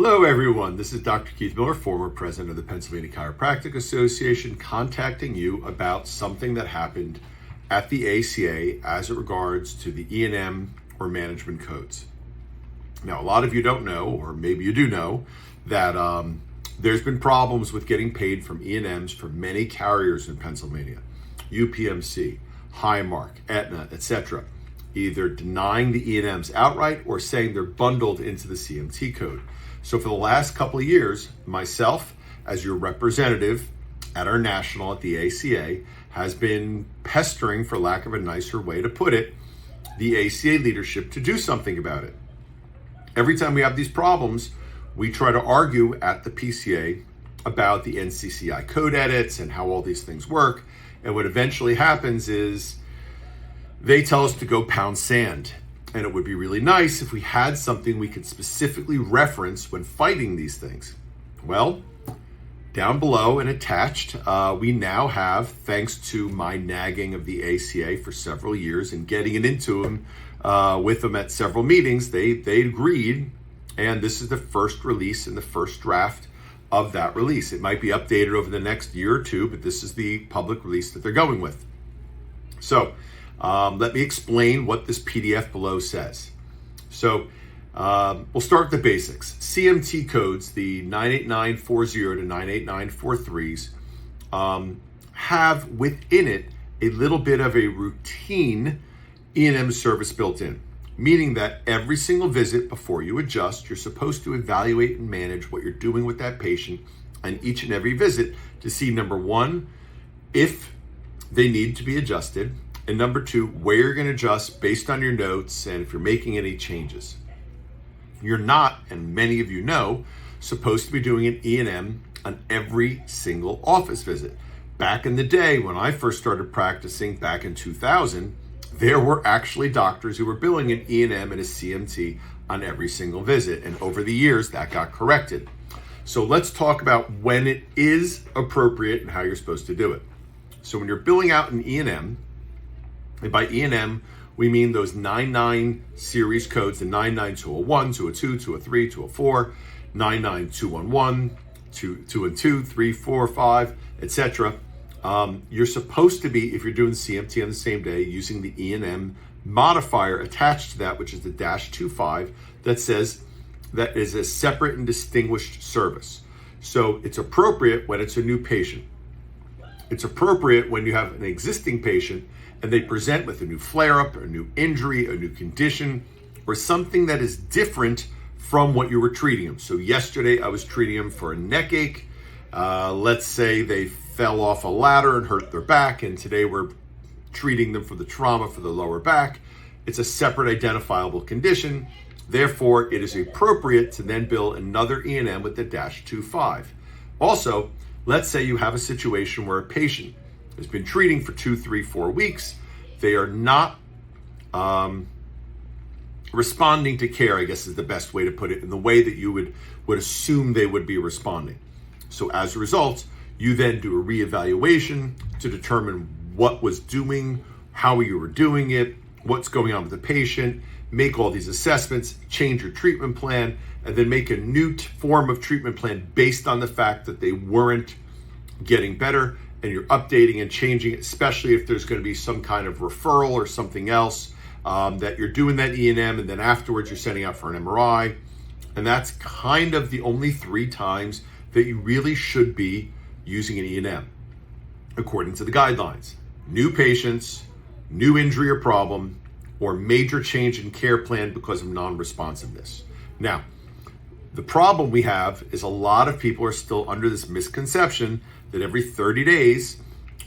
Hello everyone, this is Dr. Keith Miller, former president of the Pennsylvania Chiropractic Association, contacting you about something that happened at the ACA as it regards to the E&M or management codes. Now, a lot of you don't know, or maybe you do know, that there's been problems with getting paid from E&Ms for many carriers in Pennsylvania. UPMC, Highmark, Aetna, etc. Either denying the E&Ms outright or saying they're bundled into the CMT code. So for the last couple of years, myself, as your representative at our national at the ACA, has been pestering, for lack of a nicer way to put it, the ACA leadership to do something about it. Every time we have these problems, we try to argue at the PCA about the NCCI code edits and how all these things work. And what eventually happens is they tell us to go pound sand. And it would be really nice if we had something we could specifically reference when fighting these things. Well, down below and attached, we now have, thanks to my nagging of the ACA for several years and getting it into them with them at several meetings, they agreed. And this is the first release and the first draft of that release. It might be updated over the next year or two, but this is the public release that they're going with. So let me explain what this PDF below says. So we'll start with the basics. CMT codes, the 98940 to 98943s, have within it a little bit of a routine E&M service built in, meaning that every single visit before you adjust, you're supposed to evaluate and manage what you're doing with that patient on each and every visit to see, number one, if they need to be adjusted, and number two, where you're going to adjust based on your notes and if you're making any changes. You're not, and many of you know, supposed to be doing an E&M on every single office visit. Back in the day when I first started practicing back in 2000, there were actually doctors who were billing an E&M and a CMT on every single visit. And over the years, that got corrected. So let's talk about when it is appropriate and how you're supposed to do it. So when you're billing out an E&M, and by E&M, we mean those 99 series codes, the 99201, 202, 203, 204, 99211, 212, 3, 4, 5, etc. You're supposed to be, if you're doing CMT on the same day, using the E&M modifier attached to that, which is the -25, that says that is a separate and distinguished service. So it's appropriate when it's a new patient. It's appropriate when you have an existing patient and they present with a new flare-up, a new injury, a new condition, or something that is different from what you were treating them. So yesterday I was treating them for a neck ache. Let's say they fell off a ladder and hurt their back, and today we're treating them for the trauma for the lower back. It's a separate identifiable condition. Therefore, it is appropriate to then bill another E&M with the -25. Also, let's say you have a situation where a patient has been treating for 2, 3, 4 weeks. They are not responding to care, I guess is the best way to put it, in the way that you would assume they would be responding. So as a result, you then do a reevaluation to determine what was doing, how you were doing it, what's going on with the patient, make all these assessments, change your treatment plan, and then make a new form of treatment plan based on the fact that they weren't getting better, and you're updating and changing it, especially if there's going to be some kind of referral or something else, that you're doing that E&M, and then afterwards you're sending out for an MRI. And that's kind of the only 3 times that you really should be using an E&M, according to the guidelines. New patients, new injury or problem, or major change in care plan because of non-responsiveness. Now, the problem we have is a lot of people are still under this misconception that every 30 days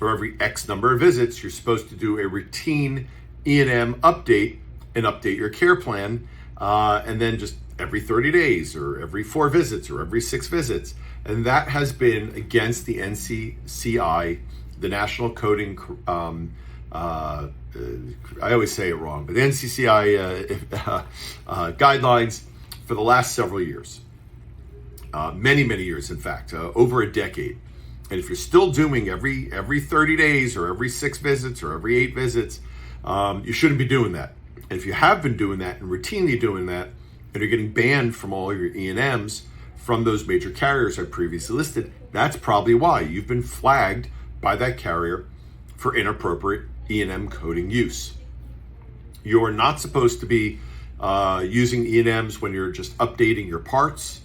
or every X number of visits, you're supposed to do a routine E&M update and update your care plan, and then just every 30 days or every 4 visits or every 6 visits. And that has been against the NCCI, the National Coding, I always say it wrong, but the NCCI guidelines for the last several years. Many years, in fact, over a decade. And if you're still doing every 30 days or every 6 visits or every 8 visits, you shouldn't be doing that. And if you have been doing that and routinely doing that, and you're getting banned from all of your E&Ms from those major carriers I previously listed, that's probably why you've been flagged by that carrier for inappropriate E&M coding use. You're not supposed to be using E&Ms when you're just updating your parts.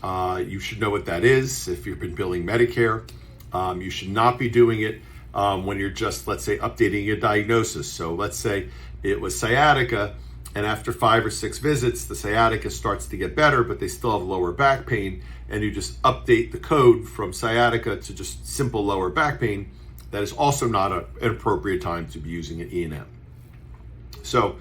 You should know what that is if you've been billing Medicare. You should not be doing it when you're just, let's say, updating your diagnosis. So let's say it was sciatica, and after 5 or 6 visits, the sciatica starts to get better, but they still have lower back pain, and you just update the code from sciatica to just simple lower back pain. That is also not an appropriate time to be using an E&M. So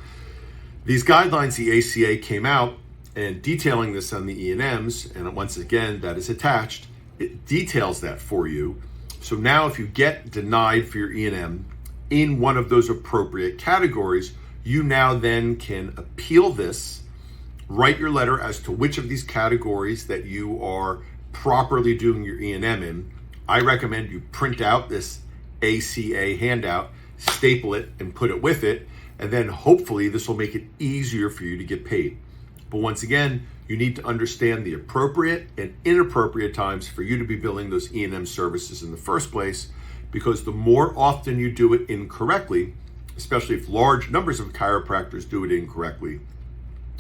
these guidelines, the ACA came out and detailing this on the E&Ms, and once again, that is attached. It details that for you. So now if you get denied for your E&M in one of those appropriate categories, you now then can appeal this, write your letter as to which of these categories that you are properly doing your E&M in. I recommend you print out this ACA handout, staple it, and put it with it, and then hopefully this will make it easier for you to get paid. But once again, you need to understand the appropriate and inappropriate times for you to be billing those E&M services in the first place, because the more often you do it incorrectly, especially if large numbers of chiropractors do it incorrectly,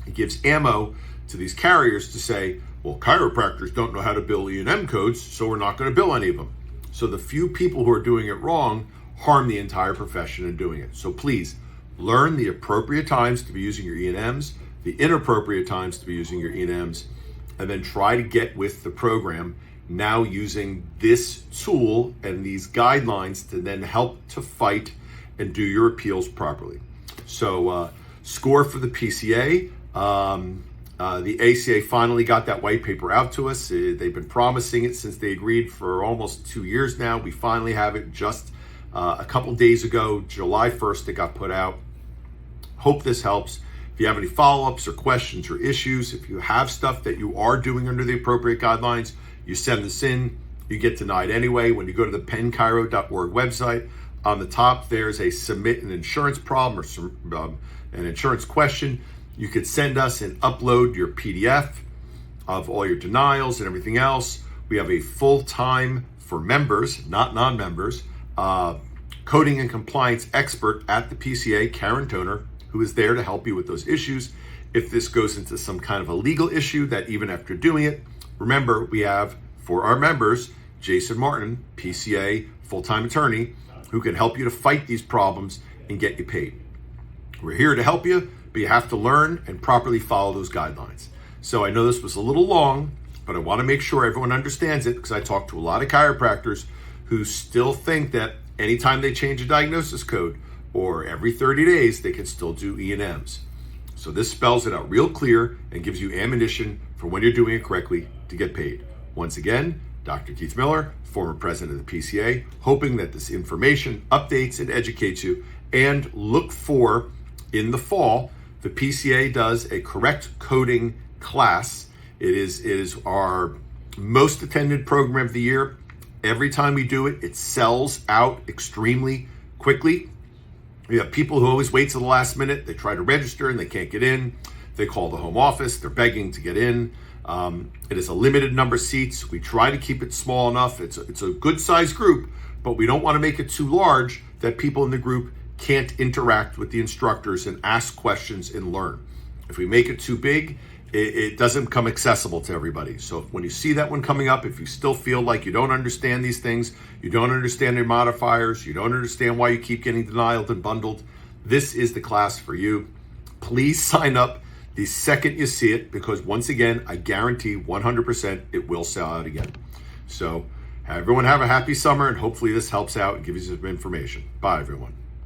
it gives ammo to these carriers to say, well, chiropractors don't know how to bill E&M codes, so we're not going to bill any of them. So the few people who are doing it wrong harm the entire profession in doing it. So please learn the appropriate times to be using your E&Ms, the inappropriate times to be using your E&Ms, and then try to get with the program now using this tool and these guidelines to then help to fight and do your appeals properly. So score for the PCA. The ACA finally got that white paper out to us. They've been promising it since they agreed for almost 2 years now. We finally have it just a couple days ago, July 1st, it got put out. Hope this helps. If you have any follow-ups or questions or issues, if you have stuff that you are doing under the appropriate guidelines, you send this in, you get denied anyway. When you go to the penchiro.org website, on the top, there's a submit an insurance problem or an insurance question. You could send us and upload your PDF of all your denials and everything else. We have a full-time, for members, not non-members, coding and compliance expert at the PCA, Karen Toner, who is there to help you with those issues. If this goes into some kind of a legal issue that even after doing it, remember, we have, for our members, Jason Martin, PCA, full-time attorney, who can help you to fight these problems and get you paid. We're here to help you, but you have to learn and properly follow those guidelines. So I know this was a little long, but I want to make sure everyone understands it, because I talk to a lot of chiropractors who still think that anytime they change a diagnosis code or every 30 days, they can still do E&Ms. So this spells it out real clear and gives you ammunition for when you're doing it correctly to get paid. Once again, Dr. Keith Miller, former president of the PCA, hoping that this information updates and educates you. And look for, in the fall, the PCA does a correct coding class. It is our most attended program of the year. Every time we do it, it sells out extremely quickly. We have people who always wait till the last minute. They try to register and they can't get in. They call the home office. They're begging to get in. It is a limited number of seats. We try to keep it small enough. It's a good sized group, but we don't want to make it too large that people in the group can't interact with the instructors and ask questions and learn. If we make it too big, it doesn't become accessible to everybody. So when you see that one coming up, if you still feel like you don't understand these things, you don't understand your modifiers, you don't understand why you keep getting denied and bundled, this is the class for you. Please sign up the second you see it, because once again, I guarantee 100% it will sell out again. So everyone have a happy summer, and hopefully this helps out and gives you some information. Bye, everyone.